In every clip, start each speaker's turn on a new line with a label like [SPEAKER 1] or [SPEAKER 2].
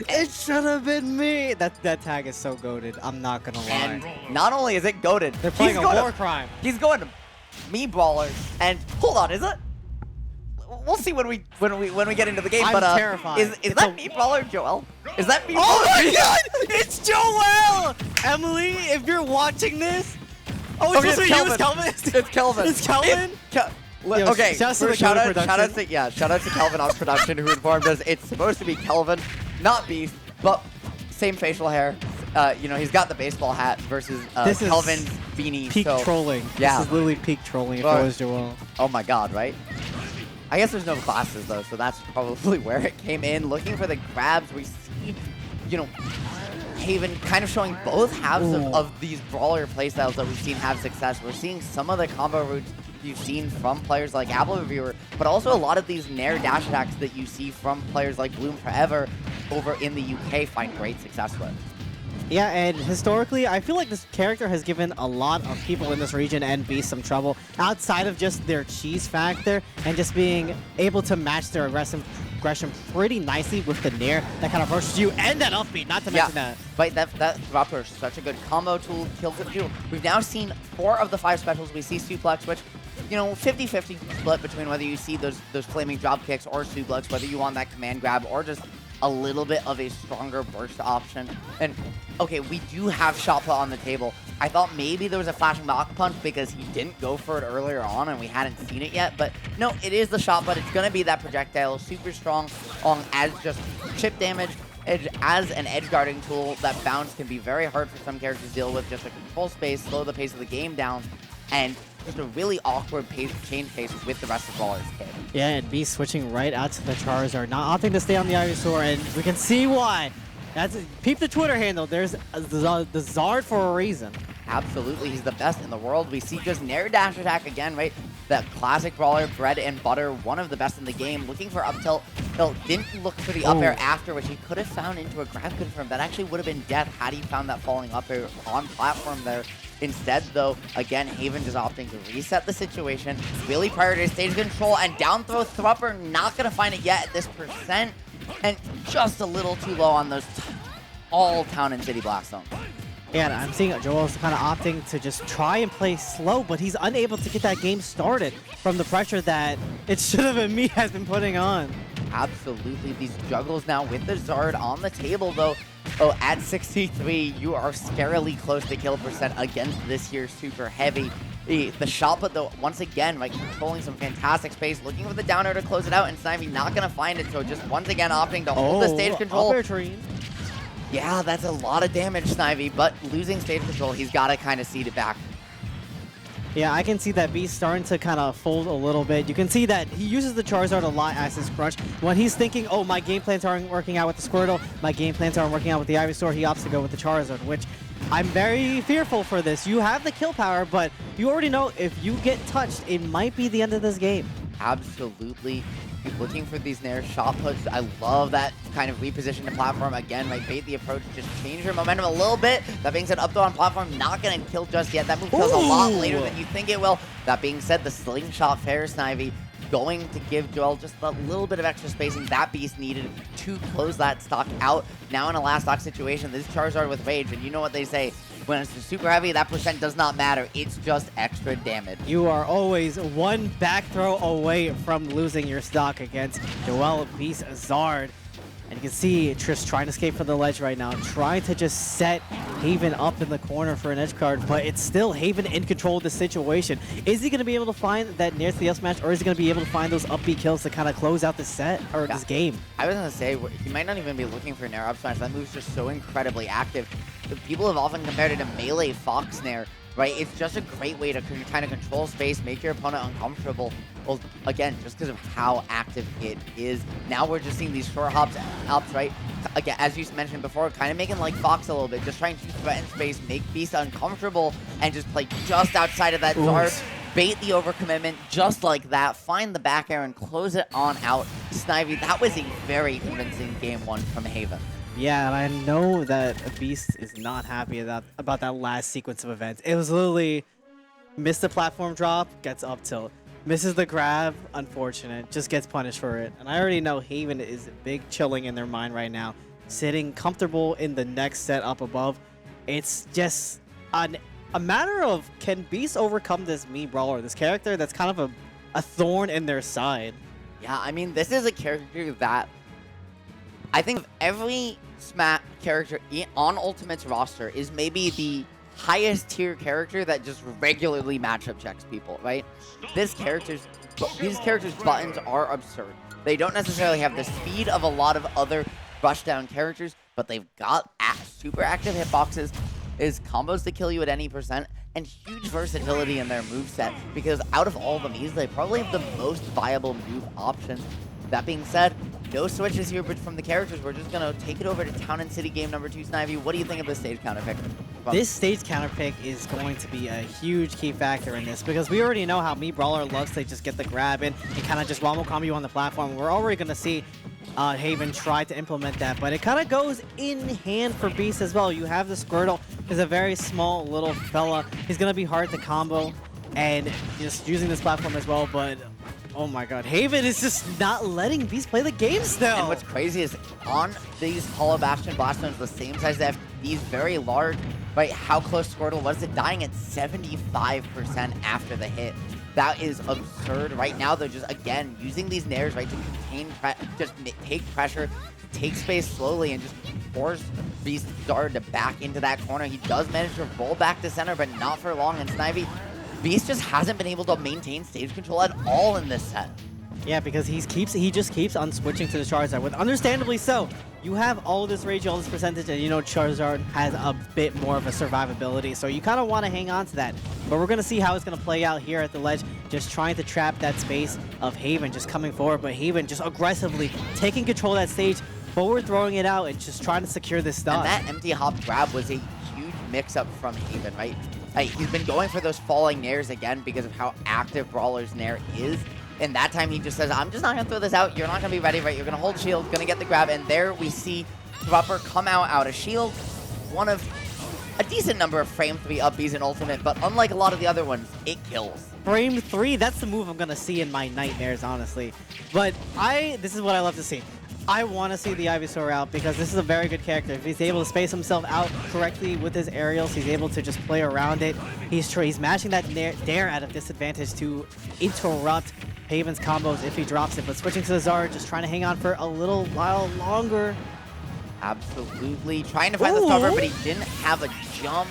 [SPEAKER 1] It should have been me. That tag is so goated. I'm not gonna lie.
[SPEAKER 2] And not only is it goated,
[SPEAKER 1] They're playing a war crime.
[SPEAKER 2] He's going to me Brawler. And hold on, is it? We'll see when we get into the game.
[SPEAKER 1] I'm
[SPEAKER 2] but
[SPEAKER 1] terrified.
[SPEAKER 2] Is that me Brawler, Joel? Is that me?
[SPEAKER 1] Oh my God! It's Joel! Emily, if you're watching this, oh, it's supposed to be you, it's Kelvin.
[SPEAKER 2] It's Kelvin.
[SPEAKER 1] It's Kelvin. Yo,
[SPEAKER 2] Okay,
[SPEAKER 1] shout
[SPEAKER 2] out to Kelvin on production who informed us it's supposed to be Kelvin, not Beast, but same facial hair. You know, he's got the baseball hat versus Kelvin's beanie.
[SPEAKER 1] Peak trolling.
[SPEAKER 2] Yeah.
[SPEAKER 1] This is literally peak trolling if it was Joel.
[SPEAKER 2] Oh my God, right? I guess there's no classes though, so that's probably where it came in. Looking for the grabs, we see, you know, Haven kind of showing both halves of these brawler playstyles that we've seen have success. We're seeing some of the combo routes you've seen from players like Apple Reviewer, but also a lot of these nair dash attacks that you see from players like Bloom Forever over in the UK find great success with.
[SPEAKER 1] Yeah, and historically, I feel like this character has given a lot of people in this region and Beast some trouble outside of just their cheese factor and just being able to match their aggression pretty nicely with the nair that kind of rushes you and that up beat, not to mention that.
[SPEAKER 2] But that dropper is such a good combo tool, kills it too. We've now seen 4 of the 5 specials. We see suplex, which, you know, 50-50 split between whether you see those flaming drop kicks or suplex, whether you want that command grab or just a little bit of a stronger burst option. And okay, we do have shot put on the table. I thought maybe there was a flashing knock punch because he didn't go for it earlier on and we hadn't seen it yet, but no, it is the shot put. It's gonna be that projectile, super strong as just chip damage. As an edge guarding tool, that bounce can be very hard for some characters to deal with. Just a control space, slow the pace of the game down, and just a really awkward change pace with the rest of Brawler's kit. Yeah,
[SPEAKER 1] and Beast switching right out to the Charizard, not opting to stay on the Ivysaur, and we can see why. Peep the Twitter handle. There's the Zard for a reason.
[SPEAKER 2] Absolutely, he's the best in the world. We see just nair dash attack again, right? That classic Brawler, bread and butter, one of the best in the game. Looking for up tilt. Didn't look for the up air after, which he could have found into a grab confirm. That actually would have been death had he found that falling up air on platform there. Instead, though, again, Haven just opting to reset the situation, really prioritize stage control, and down throw Thrupper, not going to find it yet at this percent, and just a little too low on those all town and city blast zones.
[SPEAKER 1] Yeah, and I'm seeing Joel's kind of opting to just try and play slow, but he's unable to get that game started from the pressure that it should have been me has been putting on.
[SPEAKER 2] Absolutely. These juggles now with the Zard on the table, though. Oh, at 63, you are scarily close to kill percent against this here super heavy. The shot put, though, once again, like controlling some fantastic space, looking for the down air to close it out, and Snivy not going to find it, so just once again opting to hold the stage control. Yeah, that's a lot of damage, Snivy, but losing stage control, he's got to kind of cede it back.
[SPEAKER 1] Yeah, I can see that Beast starting to kind of fold a little bit. You can see that he uses the Charizard a lot as his crunch. When he's thinking, oh, my game plans aren't working out with the Squirtle, my game plans aren't working out with the Ivysaur, he opts to go with the Charizard, which I'm very fearful for this. You have the kill power, but you already know if you get touched, it might be the end of this game.
[SPEAKER 2] Absolutely. Looking for these nair shot puts. I love that kind of reposition the platform again, right? Bait the approach, just change your momentum a little bit. That being said, up throw on platform, not gonna kill just yet. That move kills a lot later than you think it will. That being said, the slingshot fair Snivy going to give Joel just a little bit of extra spacing that Beast needed to close that stock out. Now in a last stock situation, this Charizard with Rage, and you know what they say, when it's super heavy, that percent does not matter. It's just extra damage.
[SPEAKER 1] You are always one back throw away from losing your stock against Joel Beast Zard. And you can see Trish trying to escape from the ledge right now, trying to just set Haven up in the corner for an edge card, but it's still Haven in control of the situation. Is he going to be able to find that near to the up smash, or is he going to be able to find those upbeat kills to kind of close out this set, or this game?
[SPEAKER 2] I was going to say, he might not even be looking for nair up smash. That move's just so incredibly active. People have often compared it to melee Fox nair, right? It's just a great way to kind of control space, make your opponent uncomfortable. Well, again, just because of how active it is. Now we're just seeing these short hops, right? Again, as you mentioned before, kind of making like Fox a little bit, just trying to threaten space, make Beast uncomfortable, and just play just outside of that Zard. Bait the overcommitment just like that, find the back air and close it on out. Snivy, that was a very convincing game one from Haven.
[SPEAKER 1] Yeah, and I know that Beast is not happy about that last sequence of events. It was literally miss the platform drop, gets up tilt. Misses the grab, unfortunate, just gets punished for it. And I already know Haven is big chilling in their mind right now. sitting comfortable in the next set up above. It's just a matter of, can Beast overcome this Me Brawler, this character that's kind of a thorn in their side?
[SPEAKER 2] Yeah, I mean, this is a character that I think of every Smash character on Ultimate's roster is maybe the highest tier character that just regularly matchup checks people, right? These characters' buttons are absurd. They don't necessarily have the speed of a lot of other rushdown characters, but they've got super active hitboxes, is combos to kill you at any percent, and huge versatility in their moveset, because out of all the Miis, they probably have the most viable move options. That being said, no switches here but from the characters. We're just going to take it over to Town and City game number 2. Snivy, what do you think of this stage counter pick?
[SPEAKER 1] This stage counter pick is going to be a huge key factor in this, because we already know how Me Brawler loves to just get the grab in and kind of just wombo combo you on the platform. We're already going to see Haven try to implement that, but it kind of goes in hand for Beast as well. You have the Squirtle. He's a very small little fella. He's going to be hard to combo, and just using this platform as well, but oh my god, Haven is just not letting Beast play the game still.
[SPEAKER 2] And what's crazy is on these Hollow Bastion Blaststones, the same size that these very large, right? How close Squirtle was to dying at 75% after the hit. That is absurd. Right now, they're just, again, using these nairs, right, to contain, take pressure, take space slowly, and just force Beast Zard to back into that corner. He does manage to roll back to center, but not for long. And Snivy, Beast just hasn't been able to maintain stage control at all in this set.
[SPEAKER 1] Yeah, because he just keeps on switching to the Charizard, with understandably so. You have all this rage, all this percentage, and you know Charizard has a bit more of a survivability, so you kind of want to hang on to that. But we're going to see how it's going to play out here at the ledge, just trying to trap that space of Haven just coming forward, but Haven just aggressively taking control of that stage, forward throwing it out, and just trying to secure this stock.
[SPEAKER 2] And that empty hop grab was a huge mix-up from Haven, right? He's been going for those falling nairs again because of how active Brawler's nair is. And that time he just says, I'm just not going to throw this out. You're not going to be ready, right? You're going to hold shield, going to get the grab. And there we see Thrupper come out of shield. One of a decent number of frame 3 up Bs in Ultimate, but unlike a lot of the other ones, it kills.
[SPEAKER 1] Frame 3, that's the move I'm going to see in my nightmares, honestly. But this is what I love to see. I want to see the Ivysaur out because this is a very good character. If he's able to space himself out correctly with his aerials, he's able to just play around it. He's matching that dare at a disadvantage to interrupt Haven's combos if he drops it. But switching to the Zard, just trying to hang on for a little while longer.
[SPEAKER 2] Absolutely. Trying to find the stopper, but he didn't have a jump.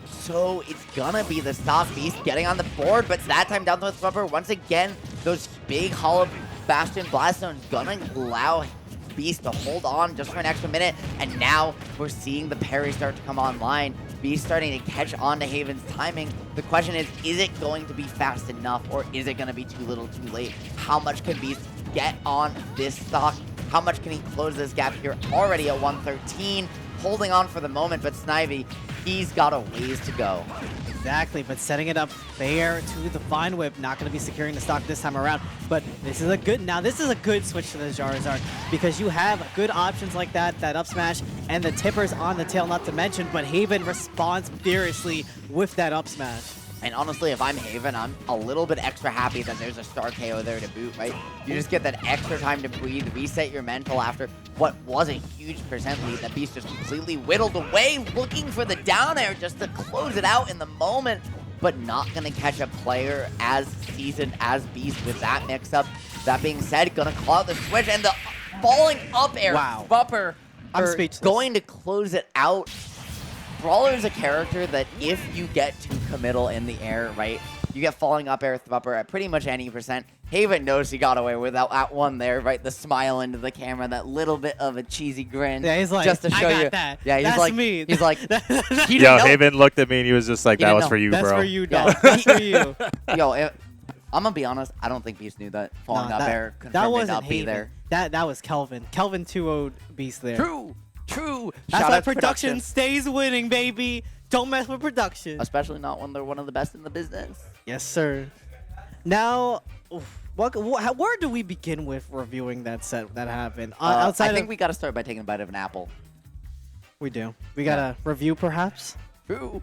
[SPEAKER 2] So it's gonna be the stock Beast getting on the board, but that time down to the stopper. Once again, those big Hollow Bastion Blaststones gonna allow Beast to hold on just for an extra minute, and now we're seeing the parry start to come online. Beast starting to catch on to Haven's timing. The question is it going to be fast enough, or is it going to be too little too late? How much can Beast get on this stock? How much can he close this gap here? Already at 113, holding on for the moment, but Snivy, he's got a ways to go.
[SPEAKER 1] Exactly, but setting it up there to the Vine Whip, not going to be securing the stock this time around. But this is a good switch to the Charizard, because you have good options like that up smash and the tippers on the tail, not to mention, but Haven responds furiously with that up smash.
[SPEAKER 2] And honestly, if I'm Haven, I'm a little bit extra happy that there's a star KO there to boot, right? You just get that extra time to breathe, reset your mental after what was a huge percent lead. That Beast just completely whittled away, looking for the down air just to close it out in the moment, but not going to catch a player as seasoned as Beast with that mix-up. That being said, going to call out the switch, and the falling up air.
[SPEAKER 1] Wow.
[SPEAKER 2] Bupper
[SPEAKER 1] I'm speechless.
[SPEAKER 2] going to close it out. Brawler is a character that if you get too committal in the air, right, you get falling up air Thrupper at pretty much any percent. Haven knows he got away with that one there, right? The smile into the camera, that little bit of a cheesy grin.
[SPEAKER 1] Yeah, he's like,
[SPEAKER 2] just to show
[SPEAKER 1] I got
[SPEAKER 2] you.
[SPEAKER 1] that.
[SPEAKER 2] Yeah, he's
[SPEAKER 1] That's
[SPEAKER 2] like,
[SPEAKER 1] me.
[SPEAKER 2] He's like, he
[SPEAKER 3] Yo,
[SPEAKER 2] didn't know.
[SPEAKER 3] Haven looked at me and he was just like, that was for you,
[SPEAKER 1] That's
[SPEAKER 3] bro.
[SPEAKER 1] for you, dog. That's for you.
[SPEAKER 2] Yo, I'm gonna be honest. I don't think Beast knew that falling up air
[SPEAKER 1] That
[SPEAKER 2] confirmed
[SPEAKER 1] wasn't
[SPEAKER 2] to not be
[SPEAKER 1] Haven.
[SPEAKER 2] there.
[SPEAKER 1] That was Kelvin. Kelvin 2-0'd Beast there.
[SPEAKER 2] True.
[SPEAKER 1] That's
[SPEAKER 2] Shout
[SPEAKER 1] why
[SPEAKER 2] out to
[SPEAKER 1] production stays winning, baby. Don't mess with production.
[SPEAKER 2] Especially not when they're one of the best in the business.
[SPEAKER 1] Yes, sir. Now, where do we begin with reviewing that set that happened?
[SPEAKER 2] I think we got to start by taking a bite of an apple.
[SPEAKER 1] we do. We got a review, perhaps?
[SPEAKER 2] True.